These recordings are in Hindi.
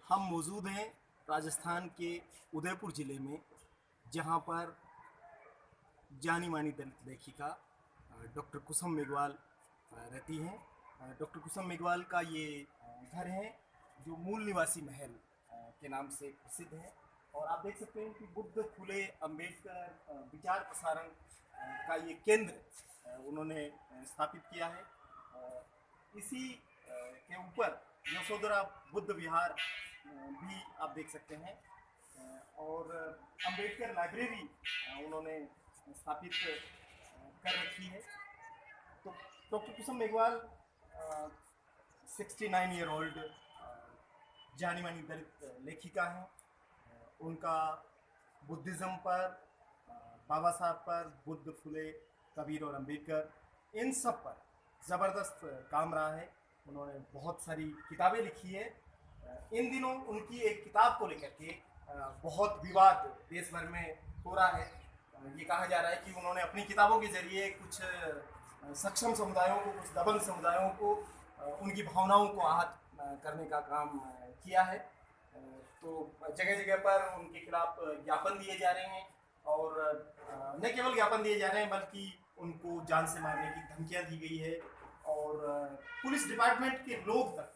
हम मौजूद हैं राजस्थान के उदयपुर ज़िले में, जहाँ पर जानी मानी दलित लेखिका डॉक्टर कुसुम मेघवाल रहती हैं। डॉक्टर कुसुम मेघवाल का ये घर है जो मूल निवासी महल के नाम से प्रसिद्ध है। और आप देख सकते हैं कि बुद्ध फूले अंबेडकर विचार प्रसारण का ये केंद्र उन्होंने स्थापित किया है। इसी के ऊपर यशोधरा बुद्ध विहार भी आप देख सकते हैं। और अंबेडकर लाइब्रेरी उन्होंने स्थापित कर रखी है। तो डॉक्टर कुसुम मेघवाल 69 ईयर ओल्ड जानी मानी दलित लेखिका हैं। उनका बुद्धिज़्म पर, बाबा साहब पर, बुद्ध फुले, कबीर और अंबेडकर, इन सब पर ज़बरदस्त काम रहा है। उन्होंने बहुत सारी किताबें लिखी है। इन दिनों उनकी एक किताब को लेकर के बहुत विवाद देश भर में हो रहा है। ये कहा जा रहा है कि उन्होंने अपनी किताबों के जरिए कुछ सक्षम समुदायों को, कुछ दबंग समुदायों को, उनकी भावनाओं को आहत करने का काम किया है। तो जगह जगह पर उनके खिलाफ ज्ञापन दिए जा रहे हैं। और न केवल ज्ञापन दिए जा रहे हैं बल्कि उनको जान से मारने की धमकियां दी गई है। और पुलिस डिपार्टमेंट के लोग तक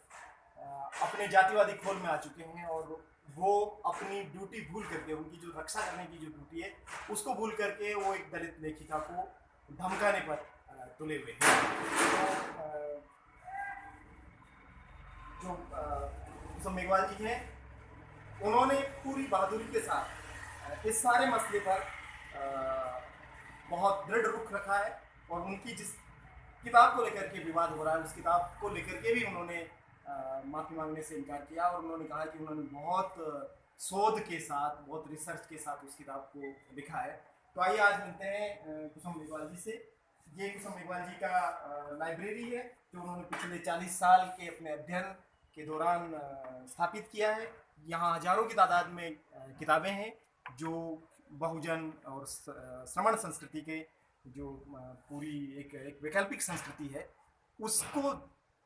अपने जातिवादी खोल में आ चुके हैं और वो अपनी ड्यूटी भूल करके, उनकी जो रक्षा करने की जो ड्यूटी है उसको भूल करके वो एक दलित लेखिका को धमकाने पर तुले हुए हैं। तो जो कुसुम मेघवाल जी हैं, उन्होंने पूरी बहादुरी के साथ इस सारे मसले पर बहुत दृढ़ रुख रखा है। और उनकी जिस किताब को लेकर के विवाद हो रहा है, उस किताब को लेकर के भी उन्होंने माफ़ी मांगने से इनकार किया। और उन्होंने कहा कि उन्होंने बहुत शोध के साथ, बहुत रिसर्च के साथ उस किताब को लिखा है। तो आइए आज मिलते हैं कुसुम मेघवाल जी से। ये कुसुम मेघवाल जी का लाइब्रेरी है जो उन्होंने पिछले 40 साल के अपने अध्ययन के दौरान स्थापित किया है। यहाँ हजारों की तादाद में किताबें हैं जो बहुजन और श्रमण संस्कृति के जो पूरी एक वैकल्पिक संस्कृति है उसको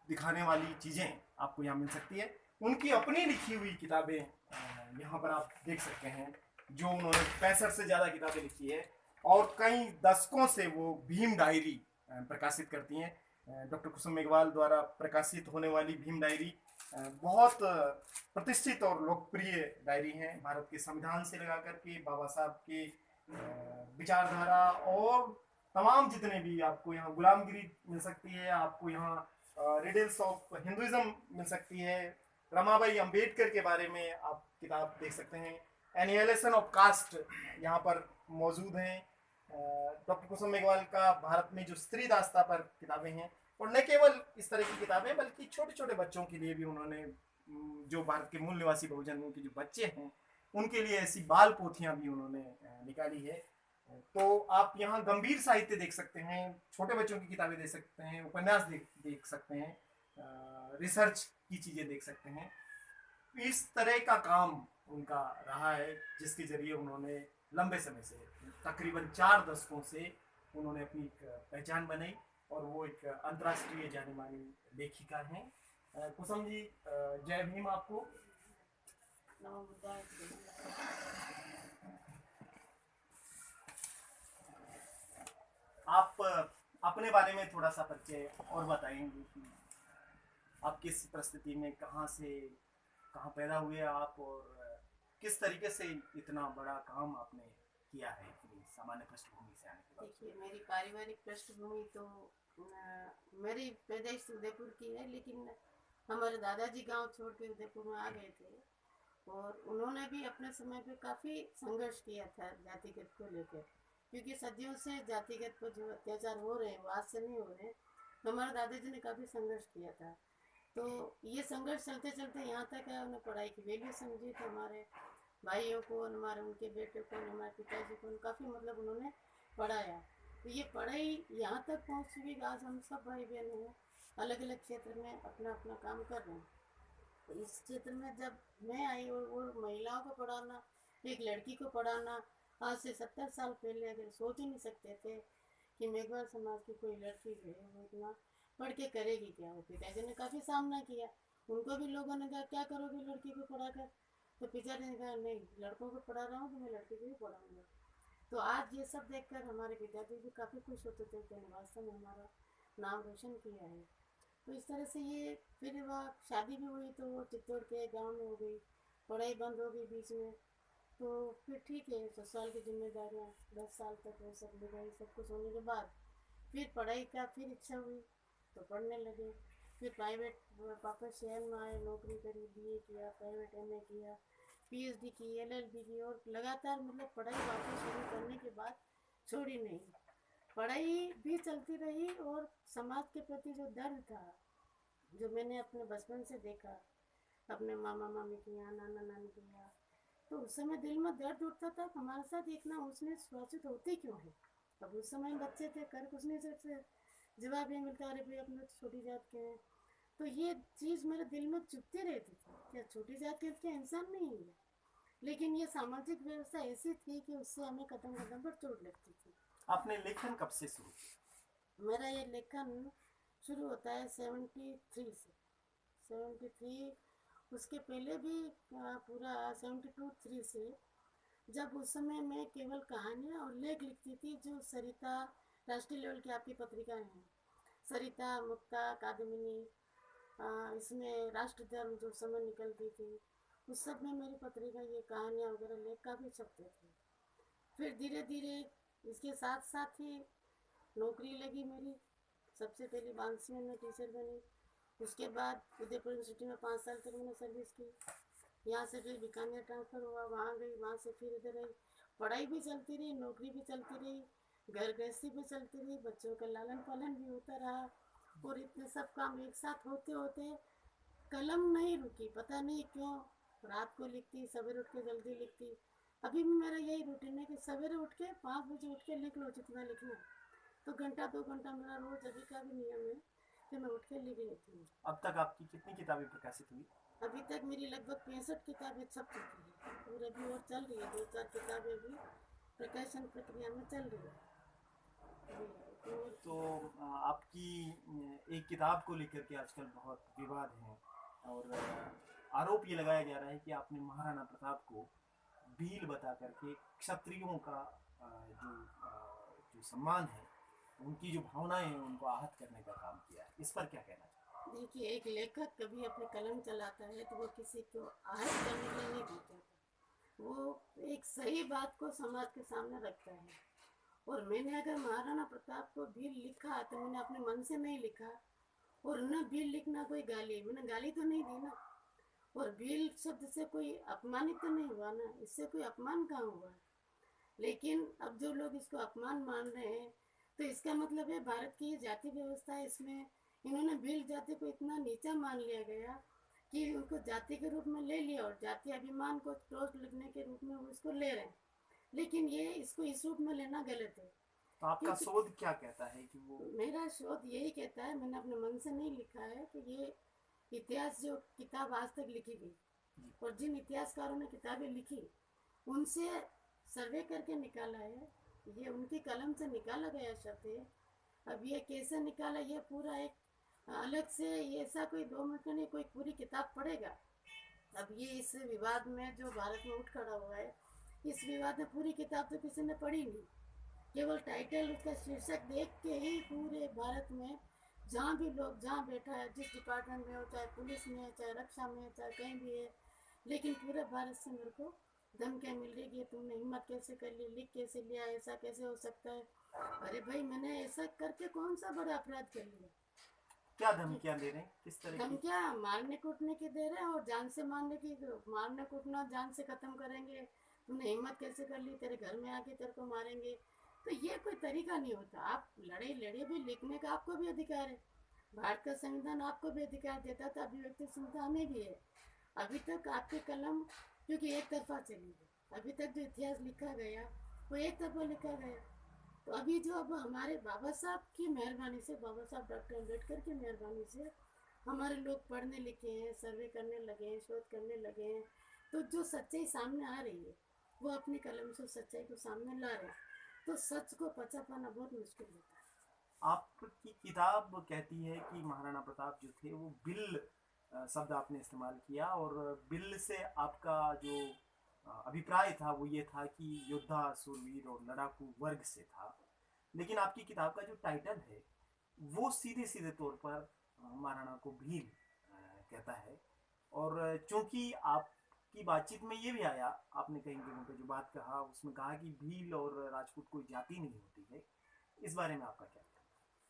दिखाने वाली चीज़ें आपको यहाँ मिल सकती है। उनकी अपनी लिखी हुई किताबें यहाँ पर आप देख सकते हैं, जो उन्होंने 65 से ज़्यादा किताबें लिखी है और कई दशकों से वो भीम डायरी प्रकाशित करती हैं। डॉक्टर कुसुम मेघवाल द्वारा प्रकाशित होने वाली भीम डायरी बहुत प्रतिष्ठित और लोकप्रिय डायरी है। भारत के संविधान से लगा करके बाबा साहब के विचारधारा और तमाम जितने भी, आपको यहाँ गुलामगिरी मिल सकती है, आपको यहाँ रिडल्स ऑफ हिंदुइज्म मिल सकती है, रमाबाई अंबेडकर के बारे में आप किताब देख सकते हैं, एनिहिलेशन ऑफ कास्ट यहाँ पर मौजूद हैं। डॉक्टर कुसुम मेघवाल का भारत में जो स्त्री दास्ता पर किताबें हैं। और न केवल इस तरह की किताबें बल्कि छोटे छोटे बच्चों के लिए भी उन्होंने, जो भारत के मूल निवासी बहुजनों के जो बच्चे हैं उनके लिए ऐसी बाल पोथियां भी उन्होंने निकाली है। तो आप यहाँ गंभीर साहित्य देख सकते हैं, छोटे बच्चों की किताबें देख सकते हैं, उपन्यास देख सकते हैं, रिसर्च की चीज़ें देख सकते हैं। इस तरह का काम उनका रहा है जिसके जरिए उन्होंने लंबे समय से, तकरीबन 4 दशकों से उन्होंने अपनी एक पहचान बनाई और वो एक अंतर्राष्ट्रीय जानी मानी लेखिका हैं। कुसुम जी, जय भीम आपको। आप अपने बारे में थोड़ा सा परिचय और बताएंगे कि आप किस परिस्थिति में, कहाँ से कहाँ पैदा हुए आप, और किस तरीके से इतना बड़ा काम आपने किया है इतनी सामान्य पृष्ठभूमि से आने के बाद। देखिए, मेरी पारिवारिक पृष्ठभूमि तो मेरी पैदाइश उदयपुर की है, लेकिन हमारे दादाजी गांव छोड़ के उदयपुर में आ गए थे और उन्होंने भी अपने समय पे काफ़ी संघर्ष किया था जातिगत को लेकर, क्योंकि सदियों से जातिगत पर जो अत्याचार हो रहे हैं वो आज से नहीं हो रहे। हमारे दादाजी ने काफ़ी संघर्ष किया था। तो ये संघर्ष चलते चलते यहाँ तक है, उन्हें पढ़ाई की वैल्यू समझी, तो हमारे भाइयों को, हमारे उनके बेटे को, हमारे पिताजी को काफ़ी मतलब उन्होंने पढ़ाया। तो ये पढ़ाई यहाँ तक पहुँच चुकी कि आज हम सब भाई बहन हैं, अलग अलग क्षेत्र में अपना अपना काम कर रहे हैं। तो इस क्षेत्र में जब मैं आई और वो महिलाओं को पढ़ाना, एक लड़की को पढ़ाना, आज से 70 साल पहले अगर सोच ही नहीं सकते थे कि मेघवाल समाज की कोई लड़की जो है वो इतना पढ़ के करेगी क्या। वो पिताजी ने काफ़ी सामना किया उनको भी लोगों ने कहा क्या करोगे लड़की को पढ़ाकर, तो पिताजी ने कहा नहीं, लड़कों को पढ़ा रहा हूँ तो मैं लड़की को भी पढ़ाऊँगा। तो आज ये सब देखकर हमारे पिताजी भी काफ़ी खुश होते थे कि वास्तव में हमारा नाम रोशन किया है। तो इस तरह से ये फिर वह शादी भी हुई तो वो चित्तौड़ के गांव में हो गई, पढ़ाई बंद हो गई बीच में। तो फिर ठीक है, ससुराल की जिम्मेदारियाँ 10 साल तक वो सब निभाई, सब कुछ होने के बाद फिर पढ़ाई का फिर इच्छा हुई तो पढ़ने लगे। फिर प्राइवेट पापा शहर में आए, नौकरी करी, बीए किया, प्राइवेट एमए किया, पीएचडी की, एलएलबी की, और लगातार मतलब पढ़ाई वापस शुरू करने के बाद छोड़ी नहीं। पढ़ाई भी चलती रही और समाज के प्रति जो दर्द था, जो मैंने अपने बचपन से देखा, अपने मामा मामी के यहाँ, नाना नानी के यहाँ, तो उस समय दिल में दर्द उठता था कि हमारे साथ इतना उसने स्वाचित होते क्यों है। अब उस समय बच्चे थे, कर कुछ नहीं सकते, जवाब ये मिलता अरे भाई अपने तो छोटी जात के हैं। तो ये चीज़ मेरे दिल में चुभती रहती थी, क्या छोटी जात के क्या इंसान नहीं है। लेकिन ये सामाजिक व्यवस्था ऐसी थी कि उससे हमें कदम कदम पर चोट लगती थी। आपने लेखन कब से शुरू किया? मेरा ये लेखन शुरू होता है 73 से, 73, उसके पहले भी पूरा 72-3 से, जब उस समय मैं केवल कहानियाँ और लेख लिखती थी जो सरिता, राष्ट्रीय लेवल की आपकी पत्रिकाएं हैं, सरिता, मुक्ता, कादमिनी, इसमें राष्ट्र धर्म जो समय निकलती थी, उस सब में मेरी पत्रिका ये कहानियाँ वगैरह लेख काफ़ी छपते थे। फिर धीरे धीरे इसके साथ साथ ही नौकरी लगी मेरी। सबसे पहले बांसी में मैं टीचर बनी, उसके बाद उदयपुर यूनिवर्सिटी में 5 साल तक मैंने सर्विस की। यहाँ से फिर बीकानेर ट्रांसफ़र हुआ, वहाँ गई, वहाँ से फिर इधर आई। पढ़ाई भी चलती रही, नौकरी भी चलती रही, घर गृहस्थी भी चलती रही, बच्चों का लालन पालन भी होता रहा, और इतने सब काम एक साथ होते होते कलम नहीं रुकी, पता नहीं क्यों। रात को लिखती, सवेरे उठ के जल्दी लिखती। अभी भी मेरा यही रूटीन है कि सवेरे उठ के 5 बजे उठ के लिख लो जितना लिखना है, तो घंटा 2 घंटा मेरा रोज अभी का भी नियम है कि मैं उठ के लिख लेती हूँ। अब तक आपकी कितनी किताबें प्रकाशित हुई? अभी तक मेरी लगभग 65 किताबें छप चुकी है, और अभी और चल रही है, 2-4 किताबें भी प्रकाशन प्रक्रिया में चल रही है। तो आपकी एक किताब को लेकर के आजकल बहुत विवाद है, और आरोप ये लगाया जा रहा है कि आपने महाराणा प्रताप को भील बता करके क्षत्रियों का जो सम्मान है, उनकी जो भावनाएं हैं, उनको आहत करने का काम किया है। इस पर क्या कहना चाहिए? देखिए, एक लेखक कभी अपनी कलम चलाता है तो वो किसी को आहत करने के लिए नहीं कहता, वो एक सही बात को समाज के सामने रखता है। और मैंने अगर महाराणा प्रताप को भील लिखा तो मैंने अपने मन से नहीं लिखा, और न भील लिखना कोई गाली, मैंने गाली तो नहीं दी ना, और भील शब्द से कोई अपमानित तो नहीं हुआ ना, इससे कोई अपमान कहाँ हुआ। लेकिन अब जो लोग इसको अपमान मान रहे हैं, तो इसका मतलब है भारत की ये जाति व्यवस्था है, इसमें इन्होंने भील जाति को इतना नीचा मान लिया गया कि उनको जाति के रूप में ले लिया, और जाति अभिमान को टोस्ट लिखने के रूप में वो इसको ले रहे हैं। लेकिन ये इसको इस रूप में लेना गलत है। तो आपका शोध क्या कहता है कि वो? मेरा शोध यही कहता है, मैंने अपने मन से नहीं लिखा है, कि ये इतिहास जो किताब आज तक लिखी गई, और जिन इतिहासकारों ने किताबें लिखी उनसे सर्वे करके निकाला है, ये उनकी कलम से निकाला गया शब्द है। अब ये कैसे निकाला, ये पूरा एक अलग से, ये ऐसा कोई 2 मिनट का नहीं, कोई पूरी किताब पढ़ेगा। अब ये इस विवाद में जो भारत में उठ खड़ा हुआ है, इस विवाद में पूरी किताब तो किसी ने पढ़ी नहीं, केवल टाइटल, उसका शीर्षक देख के ही पूरे भारत में जहाँ भी लोग, जहाँ बैठा है, जिस डिपार्टमेंट में हो, चाहे पुलिस में है, चाहे रक्षा में है, चाहे कहीं भी है, लेकिन पूरे भारत से मेरे को धमकियाँ मिल रही कि तुमने हिम्मत कैसे कर ली, लिख कैसे लिया, ऐसा कैसे हो सकता है। अरे भाई, मैंने ऐसा करके कौन सा बड़ा अपराध कर लिया? क्या धमकियां दे रहे हैं, किस तरह की? धमकियाँ मारने कूटने की दे रहे हैं, और जान से मारने की, मारने कूटना, जान से खत्म करेंगे, तुमने हिम्मत कैसे कर ली, तेरे घर में आके तेरे को मारेंगे। तो ये कोई तरीका नहीं होता। आप लड़े लड़े भी, लिखने का आपको भी अधिकार है, भारत का संविधान आपको भी अधिकार देता था, अभिव्यक्ति क्षमता हमें भी है। अभी तक आपकी कलम क्योंकि एक तरफा चली है, अभी तक जो इतिहास लिखा गया वो एक तरफा लिखा गया। तो अभी जो अब हमारे बाबा साहब की मेहरबानी से, बाबा साहब डॉक्टर अम्बेडकर की मेहरबानी से हमारे लोग पढ़ने लिखे हैं, सर्वे करने लगे हैं, शोध करने लगे हैं, तो जो सच्चाई सामने आ रही है वो अपनी कलम से सच्चाई को सामने ला रहे हैं, तो सच को पचा पाना बहुत मुश्किल होता है। आपकी किताब कहती है कि महाराणा प्रताप जो थे वो बिल शब्द आपने इस्तेमाल किया, और बिल से आपका जो अभिप्राय था वो ये था कि योद्धा, सूरवीर और लड़ाकू वर्ग से था। लेकिन आपकी किताब का जो टाइटल है वो सीधे सीधे तौर पर महाराणा को भील कहता है। और चूंकि आपकी बातचीत में ये भी आया, आपने कई जगहों पे जो बात कहा उसमें कहा कि भील और राजपूत कोई जाति नहीं होती है, इस बारे में आपका क्या?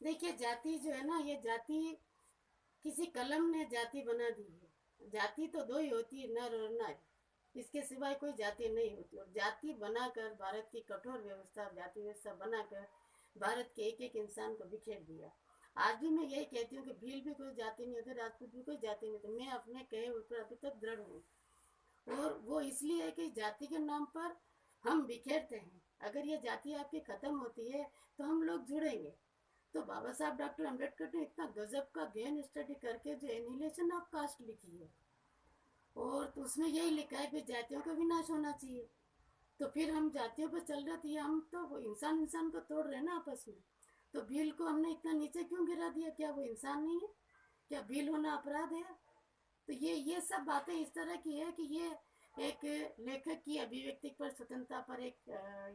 देखिए, जाति जो है ना, ये जाति किसी कलम ने जाति बना दी है। जाति तो दो ही होती है, नर और नारी, इसके सिवाय कोई जाति नहीं होती। और जाति बनाकर भारत की कठोर व्यवस्था, जाति व्यवस्था बनाकर भारत के एक एक इंसान को बिखेर दिया। आज भी मैं यही कहती हूँ कि भील भी कोई जाति नहीं होती, राजपूत भी कोई जाति नहीं होती। मैं अपने कहे ऊपर अभी तक दृढ़ हूँ, और वो इसलिए है कि जाति के नाम पर हम बिखेरते हैं। अगर ये जाति आपकी खत्म होती है तो हम लोग जुड़ेंगे। तो बाबा साहब डॉक्टर अम्बेडकर ने इतना गजब का गहन स्टडी करके जो एनिहिलेशन ऑफ कास्ट लिखी है, और तो उसमें यही लिखा है कि जातियों का विनाश होना चाहिए। तो फिर हम जातियों पर चल रहे थे, हम तो वो इंसान इंसान को तोड़ रहे हैं ना आपस में। तो भील को हमने इतना नीचे क्यों गिरा दिया? क्या वो इंसान नहीं है? क्या भील होना अपराध है? तो ये सब बातें इस तरह की है कि ये एक लेखक की अभिव्यक्ति पर, स्वतंत्रता पर एक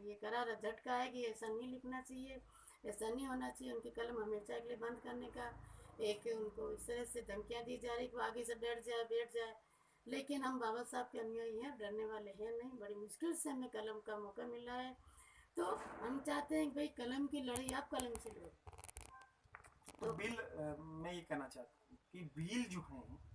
ये करारा झटका है कि ऐसा नहीं लिखना चाहिए, ऐसा नहीं होना चाहिए। उनकी कलम हमेशा के लिए बंद करने का एक उनको इस तरह से धमकियाँ दी जा रही कि वो आगे से डर जाए, बैठ जाए। लेकिन हम बाबा साहब के अनुयायी हैं, डरने वाले हैं नहीं। बड़ी मुश्किल से हमें कलम का मौका मिला है, तो हम चाहते हैं कि भाई कलम की लड़ाई आप कलम से लड़ो। तो बिल, मैं ये कहना चाहता हूँ कि भील जो है,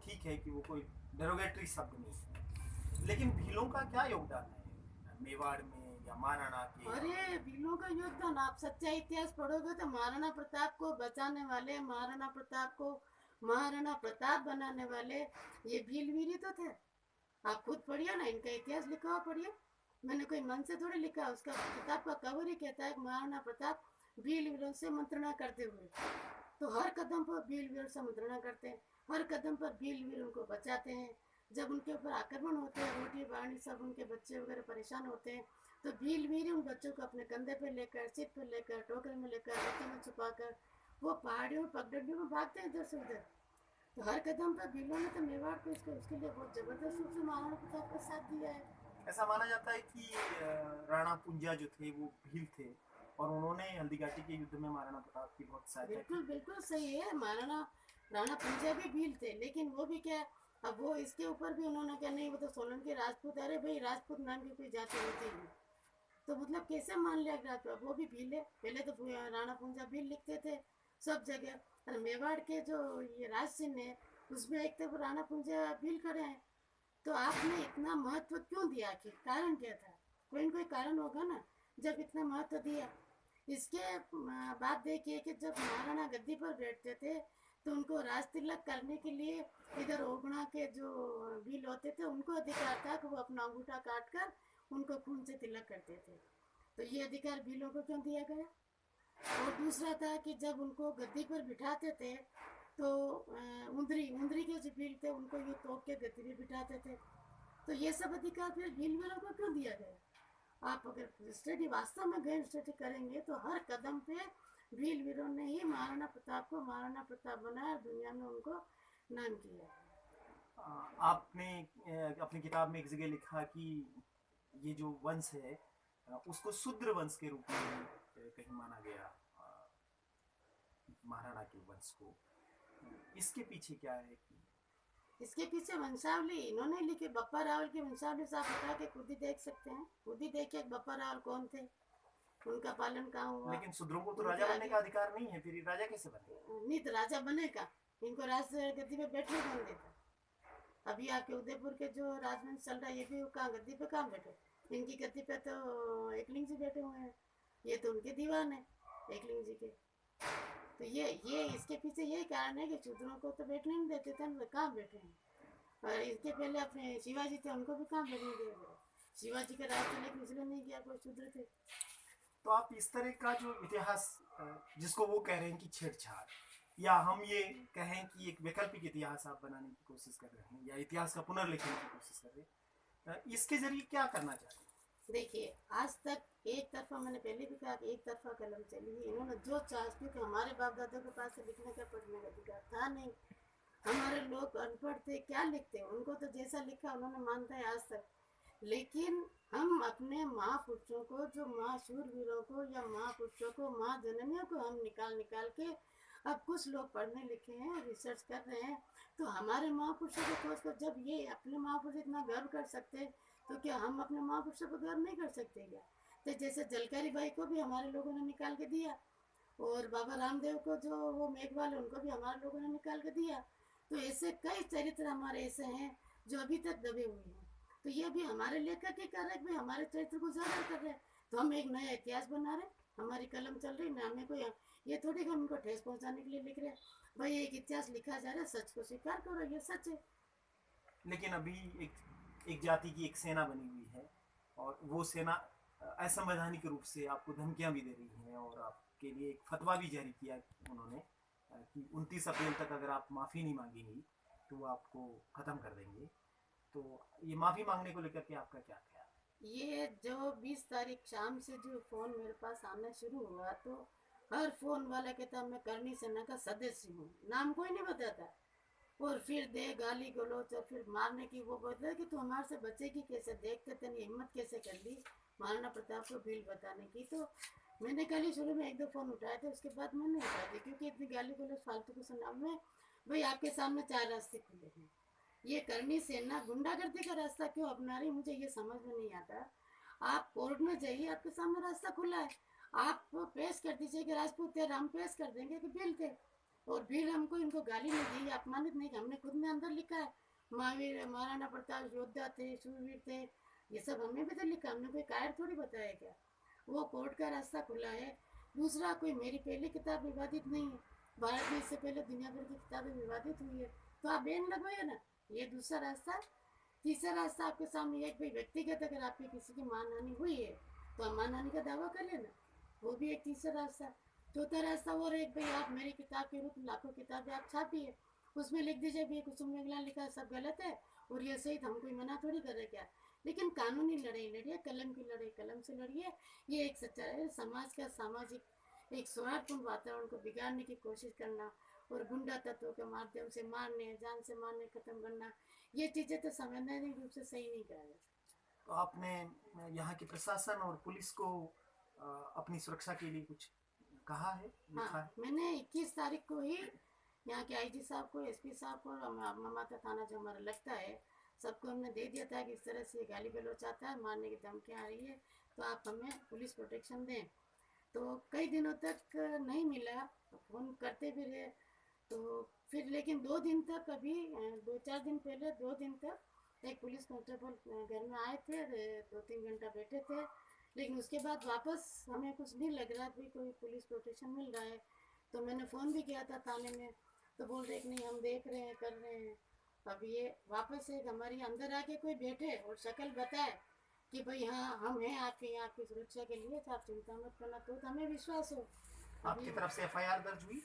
ठीक है कि वो कोई डेरोगेटरी शब्द नहीं है, लेकिन भीलों का क्या योगदान है मेवाड़ में या महाराणा के? अरे, भीलों का योगदान, आप सच्चा इतिहास पढ़ोगे तो महाराणा प्रताप को बचाने वाले, महाराणा प्रताप को महाराणा प्रताप बनाने वाले ये भीलवीर ही तो थे। आप खुद पढ़िए ना, इनका इतिहास लिखा हुआ पढ़िए। मैंने कोई मन से थोड़ी लिखा, उसका किताब का कवर ही कहता है महाराणा प्रताप भीलवीरों से मंत्रणा करते हुए। तो हर कदम पर भीलवीर से मंत्रणा करते हैं, हर कदम पर भीलवीर उनको बचाते हैं। जब उनके ऊपर आक्रमण होते हैं, रोटी पानी सब, उनके बच्चे वगैरह परेशान होते हैं, तो भीलवीर ही उन बच्चों को अपने कंधे पे लेकर, सिर पे लेकर, टोकरे में लेकर, रस्ते में छुपाकर वो पहाड़ियों पगडंडियों में भागते हैं इधर से उधर। तो हर कदम पर भीलों ने तो मेवाड़ को उसके लिए बहुत जबरदस्त रूप से महाराणा प्रताप का साथ दिया है। ऐसा माना जाता है कि राणा पुंजा जो थे वो भील थे, और उन्होंने हल्दीघाटी के युद्ध में महाराणा प्रताप की बहुत सहायता की। बिल्कुल बिल्कुल सही है। राणा पुंजा भी भील थे, लेकिन वो भी क्या, अब वो इसके ऊपर भी उन्होंने क्या, नहीं वो तो सोलंकी राजपूत। अरे भाई, राजपूत नाम की कोई जाति होती नहीं, तो मतलब कैसे मान लिया राजपूत? वो भी भील है। पहले तो राणा पुंजा भील लिखते थे सब जगह, और मेवाड़ के जो ये राज चिन्ह है उसमें एक तो राणा पुंजा भील खड़े हैं। तो आपने इतना महत्व क्यों दिया? आखिर कारण क्या था? कोई न कोई कारण होगा ना, जब इतना महत्व दिया। इसके बाद देखिए कि जब महाराणा गद्दी पर बैठते थे तो उनको राज तिलक करने के लिए इधर ओगणा के जो भील होते थे उनको अधिकार था कि वो अपना अंगूठा काट कर उनको खून से तिलक करते थे। तो ये अधिकार भीलों को क्यों दिया गया? और दूसरा था कि जब उनको गद्दी पर बिठाते थे तो उंदरी के जो भील थे उनको ये तोप के गद्दी पर बिठाते थे। तो ये सब अधिकार फिर भीलवीरों को क्यों दिया गया? आप अगर स्टडी वास्तव में गहन स्टडी करेंगे तो हर कदम पे भीलवीरों ने ही महाराणा प्रताप को महाराणा प्रताप बनाया, दुनिया में उनको नाम किया। आपने अपनी किताब में एक जगह लिखा कि ये जो वंश है उसको शूद्र वंश के रूप में कहीं माना गया, महाराणा के वंश को। इसके पीछे क्या है? इसके पीछे वंशावली इन्होंने लिखी, बप्पा रावल की वंशावली से आप उठा के खुद ही देख सकते हैं। खुद ही देखिए बप्पा रावल कौन थे, उनका पालन कहाँ हुआ। लेकिन शूद्रों को तो राजा बनने का अधिकार नहीं है, फिर राजा कैसे बने? नहीं तो राजा बनेगा, इनको राज गद्दी पे बैठने कौन देता? अभी आपके उदयपुर के जो राजवंश चल रहा है ये भी कहाँ गद्दी पे कहाँ बैठे? इनकी गद्दी पे तो एकलिंग जी बैठे हुए हैं, ये तो उनके दीवान है एकलिंग जी के। तो ये इसके पीछे यही कारण है कि शूद्रों को तो बैठने नहीं देते थे, तो कहाँ बैठे हैं। और इसके पहले अपने शिवाजी थे, उनको भी कहाँ बैठने दिया गया? शिवाजी का राज चले इसलिए नहीं किया, कोई शूद्र थे। तो आप इस तरह का जो इतिहास, जिसको वो कह रहे हैं कि छेड़छाड़, या हम ये कहें कि एक वैकल्पिक इतिहास आप बनाने की कोशिश कर रहे हैं, या इतिहास का पुनर्लेखन की कोशिश कर रहे हैं, इसके जरिए क्या करना चाहते हैं? देखिए, आज तक एक तरफा, मैंने पहले भी कहा कि एक तरफा कलम चली है। इन्होंने जो चाह, क्योंकि हमारे बाप दादा के पास लिखने का पढ़ने का अधिकार था नहीं, हमारे लोग अनपढ़ थे, क्या लिखते, उनको तो जैसा लिखा उन्होंने मानता है आज तक। लेकिन हम अपने महापुरुषों को, जो महाशूरवीरों को या महापुरुषों को, महाजननियों को हम निकाल निकाल के, अब कुछ लोग पढ़ने लिखे हैं, रिसर्च कर रहे हैं, तो हमारे महापुरुषों को खोज कर, जब ये अपने महापुरुष इतना गर्व कर सकते, तो क्या हम अपने महापुरुषों को गर्व नहीं कर सकते क्या? तो जैसे जलकारी बाई को भी हमारे लोगों ने निकाल के दिया, और बाबा रामदेव को, जो वो मेघवाल है, उनको भी हमारे लोगों ने निकाल के दिया। तो ऐसे कई चरित्र हमारे ऐसे हैं जो अभी तक दबे हुए हैं। तो ये भी हमारे लेखक ही कर रहे हैं, भाई हमारे चरित्र को उजागर कर रहे हैं, तो हम एक नया इतिहास बना रहे हैं, हमारी कलम चल रही ना, हमें कोई ये थोड़ी कि हम उनको ठेस पहुंचाने के लिए लिख रहे हैं। भाई एक इतिहास लिखा जा रहा है, सच को स्वीकार करो, ये सच है। लेकिन अभी एक जाति की एक सेना बनी हुई है, और वो सेना असंवैधानिक रूप से आपको धमकियां भी दे रही है, और आपके लिए एक फतवा भी जारी किया उन्होंने कि 29 अप्रैल तक अगर आप माफ़ी नहीं मांगेंगी तो वो आपको ख़त्म कर देंगे। तो ये माफ़ी मांगने को लेकर के आपका क्या ख्याल है? ये जो 20 तारीख शाम से जो फ़ोन मेरे पास आना शुरू हुआ, तो हर फ़ोन वाला कहता मैं करनी सेना का सदस्य हूँ, नाम कोई नहीं बताता, और फिर दे गाली गलौज और फिर मारने की। वो बोलता कि तू हमारे से बचेगी कैसे, देखते तेरी हिम्मत कैसे कर ली महाराणा प्रताप को भील बताने की। तो मैंने कल ही शुरू में एक दो फ़ोन उठाए थे, उसके बाद मैंने उठा दिया, क्योंकि इतनी गाली गलौज फालतू को सुना में। भाई आपके सामने 4 रास्ते खुले हैं, ये करनी सेना गुंडागर्दी का रास्ता क्यों अपना रही, मुझे ये समझ में नहीं आता। आप कोर्ट में जाइए, आपके सामने रास्ता खुला है, आप पेश कर दीजिए कि राजपूत थे, हम पेश कर देंगे कि भील थे। और भील हमको इनको गाली नहीं दी, अपमानित नहीं, हमने खुद ने अंदर लिखा है महावीर महाराणा प्रताप योद्धा थे, शूरवीर थे, ये सब हमने भी तो लिखा, हमने कोई कायर थोड़ी बताया क्या। वो कोर्ट का रास्ता खुला है। दूसरा, कोई मेरी पहली किताब विवादित नहीं है, भारत में इससे पहले दुनिया भर की किताबें विवादित हुई है, तो आप बैन लगवाइए ना, ये दूसरा रास्ता। तीसरा रास्ता आपके सामने एक, भाई व्यक्तिगत अगर आपकी किसी की मानहानि हुई है तो आप मानहानि का दावा कर लेना, वो भी एक तीसरा रास्ता। चौथा रास्ता और एक, भाई आप मेरी किताब के रूप में लाखों किताबें आप छापिए, उसमें लिख दीजिए भाई कुसुम मेघला लिखा सब गलत है और ये सही, हम कोई मना थोड़ी कर रहे क्या। लेकिन कानूनी लड़ाई लड़िए, कलम की लड़ाई कलम से लड़िए, ये एक सच्चा है। समाज का सामाजिक एक सौहार्दपूर्ण वातावरण को बिगाड़ने की कोशिश करना और गुंडा तत्वों के माध्यम से मारने, जान से मारने, खत्म करना, ये चीज़ें तो संवैधानिक रूप से सही नहीं कहा जाता। तो आपने यहाँ के प्रशासन और पुलिस को अपनी सुरक्षा के लिए कुछ कहा है, लिखा हाँ, है? मैंने 21 तारीख को ही यहाँ के आईजी साहब को, एसपी साहब को, ममाता थाना जो हमारा लगता है, सबको हमने दे दिया था कि इस तरह से गाली गलौच आता है, मारने की धमकियाँ आ रही है, तो आप हमें पुलिस प्रोटेक्शन दें। तो कई दिनों तक नहीं मिला, फ़ोन करते भी रहे, तो फिर लेकिन 2 दिन तक, अभी 2-4 दिन पहले 2 दिन तक एक पुलिस कांस्टेबल घर में आए थे, 2-3 घंटा बैठे थे, लेकिन उसके बाद वापस हमें कुछ नहीं लग रहा कि कोई पुलिस प्रोटेक्शन मिल रहा है। तो मैंने फ़ोन भी किया था थाने में, तो बोल रहे कि नहीं हम देख रहे हैं, कर रहे हैं। अब ये वापस एक हमारी अंदर आके कोई बैठे और शक्ल बताए कि भाई हाँ हम हैं आपके यहाँ, आपकी सुरक्षा के लिए, तो आप चिंता मत करना, तो हमें विश्वास हो। अब आपकी ये तरफ से एफआईआर दर्ज हुई?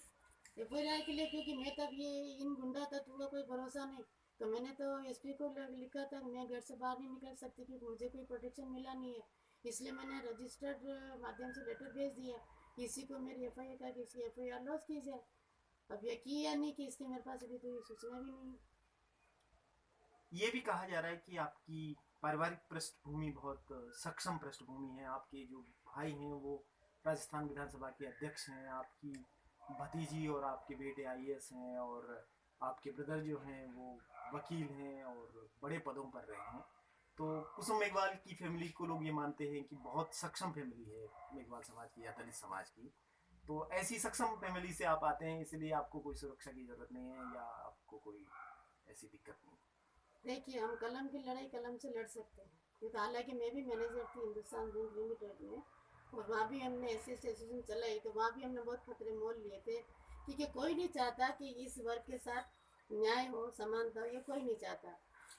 एफआईआर के लिए, क्योंकि मैं तब ये इन गुंडा तत्वों का कोई भरोसा नहीं, तो मैंने तो एसपी को लिखा था मैं घर से बाहर नहीं निकल सकती क्योंकि मुझे कोई प्रोटेक्शन मिला नहीं है, इसलिए मैंने रजिस्टर्ड माध्यम से लेटर भेज दिया किसी को मेरी एफआईआर का, किसी एफआईआर लॉस की जाए। अब ये की या नहीं कि इसकी मेरे पास अभी कोई सूचना भी नहीं। ये भी कहा जा रहा है कि आपकी पारिवारिक पृष्ठभूमि बहुत सक्षम पृष्ठभूमि है। आपके जो भाई हैं वो राजस्थान विधानसभा के अध्यक्ष हैं, आपकी भतीजी और आपके बेटे आईएएस हैं, और आपके ब्रदर जो हैं वो वकील हैं और बड़े पदों पर रहे हैं। तो कुसुम मेघवाल की फैमिली को लोग ये मानते हैं कि बहुत सक्षम फैमिली है मेघवाल समाज की या दलित समाज की। तो ऐसी सक्षम फैमिली से आप आते हैं, इसलिए आपको कोई सुरक्षा की जरूरत नहीं है या आपको कोई ऐसी दिक्कत नहीं? देखिए, हम कलम की लड़ाई कलम से लड़ सकते हैं, क्योंकि हालांकि मैं भी मैनेजर थी हिंदुस्तान जिंक लिमिटेड में, और वहाँ भी हमने ऐसी एसोसिएशन चलाई, तो वहाँ भी हमने बहुत खतरे मोल लिए थे, क्योंकि कोई नहीं चाहता कि इस वर्ग के साथ न्याय हो, समानता हो, ये कोई नहीं चाहता।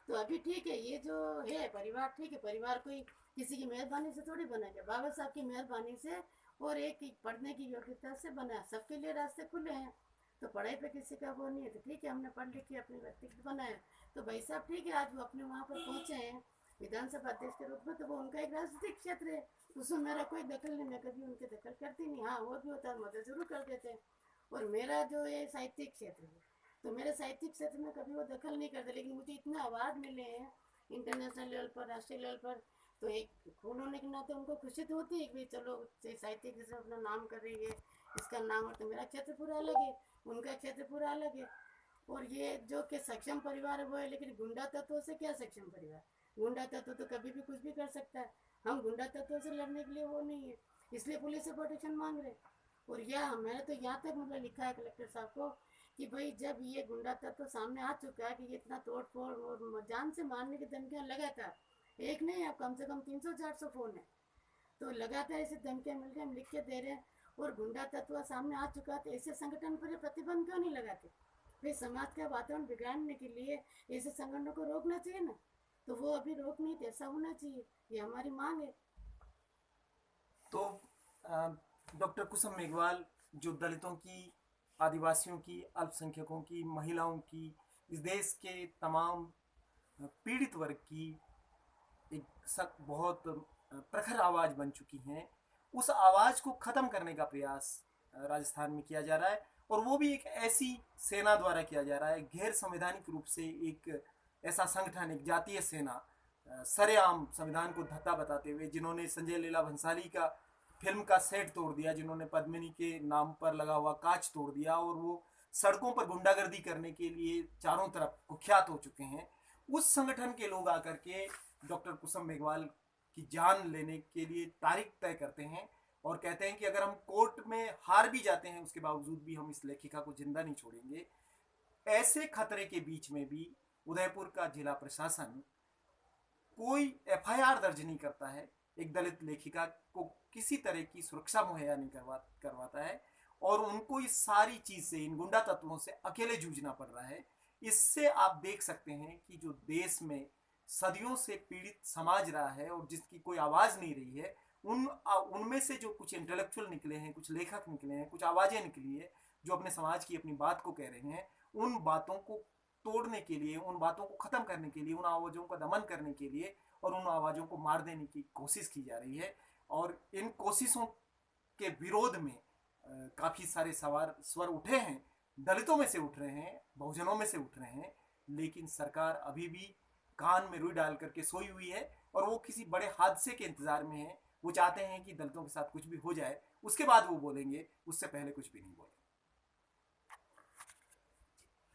तो अभी ठीक है, ये जो है परिवार ठीक है, परिवार कोई किसी की मेहरबानी से थोड़ी बना गया, बाबा साहब की मेहरबानी से और एक पढ़ने की योग्यता से बना, सबके लिए रास्ते खुले हैं। तो पढ़ाई पे किसी का वो नहीं है, तो ठीक है हमने पढ़ लिख के अपने व्यक्तित्व बनाया। तो भाई साहब ठीक है, आज वो अपने वहाँ पर पहुँचे हैं विधानसभा अध्यक्ष के रूप में, तो वो उनका एक राजनीतिक क्षेत्र है, उसमें मेरा कोई दखल नहीं, मैं कभी उनके दखल करती नहीं। हाँ वो भी होता है, मदद जरूर कर देते हैं। और मेरा जो ये साहित्यिक क्षेत्र है, तो मेरे साहित्यिक क्षेत्र में कभी वो दखल नहीं करते, लेकिन मुझे इतने अवार्ड मिले हैं इंटरनेशनल लेवल पर, राष्ट्रीय लेवल पर, तो एक उन्होंने के नाते उनको खुशी तो होती है कि चलो साहित्यिक से अपना नाम कर रही है, इसका नाम। और तो मेरा क्षेत्र पूरा अलग है, उनका क्षेत्र पूरा अलग है। और ये जो कि सक्षम परिवार है वो है, लेकिन गुंडा तत्वों से क्या सक्षम परिवार? गुंडा तत्व तो कभी भी कुछ भी कर सकता है। हम गुंडा तत्वों से लड़ने के लिए वो नहीं है, इसलिए पुलिस से प्रोटेक्शन मांग रहे। और यह मैंने तो यहाँ तक मतलब लिखा है कलेक्टर साहब को कि भाई जब ये गुंडा तत्व सामने आ चुका है कि ये इतना तोड़ फोड़ और जान से मारने की धमकियाँ लगातार, एक नहीं, अब कम से कम 300-400 फोन है, तो लगातार ऐसे धमकियाँ मिल के हम लिख के दे रहे हैं और गुंडा तत्व सामने आ चुका है, तो ऐसे संगठन पर प्रतिबंध क्यों नहीं लगाते? भाई समाज का वातावरण बिगाड़ने के लिए ऐसे संगठनों को रोकना चाहिए ना, तो वो अभी रोक नहीं थे, ऐसा होना चाहिए, ये हमारी मांग है। तो डॉक्टर कुसुम मेघवाल, जो दलितों की, आदिवासियों की, अल्पसंख्यकों की, महिलाओं की, इस देश के तमाम पीड़ित वर्ग की एक बहुत प्रखर आवाज़ बन चुकी हैं, उस आवाज़ को ख़त्म करने का प्रयास राजस्थान में किया जा रहा है। और वो भी एक ऐसी सेना द्वारा किया जा रहा है, गैर संवैधानिक रूप से एक ऐसा संगठन, एक जातीय सेना, सरेआम संविधान को धत्ता बताते हुए, जिन्होंने संजय लीला भंसाली का फिल्म का सेट तोड़ दिया, जिन्होंने पद्मिनी के नाम पर लगा हुआ कांच तोड़ दिया, और वो सड़कों पर गुंडागर्दी करने के लिए चारों तरफ कुख्यात हो चुके हैं, उस संगठन के लोग आकर के डॉक्टर कुसुम मेघवाल की जान लेने के लिए तारीख तय करते हैं और कहते हैं कि अगर हम कोर्ट में हार भी जाते हैं उसके बावजूद भी हम इस लेखिका को जिंदा नहीं छोड़ेंगे। ऐसे खतरे के बीच में भी उदयपुर का जिला प्रशासन कोई एफआईआर दर्ज नहीं करता है, एक दलित लेखिका को किसी तरह की सुरक्षा मुहैया नहीं करवाता है, और उनको इस सारी चीज से, इन गुंडा तत्वों से अकेले जूझना पड़ रहा है। इससे आप देख सकते हैं कि जो देश में सदियों से पीड़ित समाज रहा है और जिसकी कोई आवाज नहीं रही है, उनमें से जो कुछ इंटेलेक्चुअल निकले हैं, कुछ लेखक निकले हैं, कुछ आवाजें निकली है जो अपने समाज की अपनी बात को कह रहे हैं, उन बातों को तोड़ने के लिए, उन बातों को खत्म करने के लिए, उन आवाजों का दमन करने के लिए और उन आवाजों को मार देने की कोशिश की जा रही है। और इन कोशिशों के विरोध में काफी सारे स्वर उठे हैं, दलितों में से उठ रहे हैं, बहुजनों में से उठ रहे हैं, लेकिन सरकार अभी भी कान में रुई डाल करके सोई हुई है और वो किसी बड़े हादसे के इंतजार में है। वो चाहते हैं कि दलितों के साथ कुछ भी हो जाए, उसके बाद वो बोलेंगे, उससे पहले कुछ भी नहीं बोलेंगे।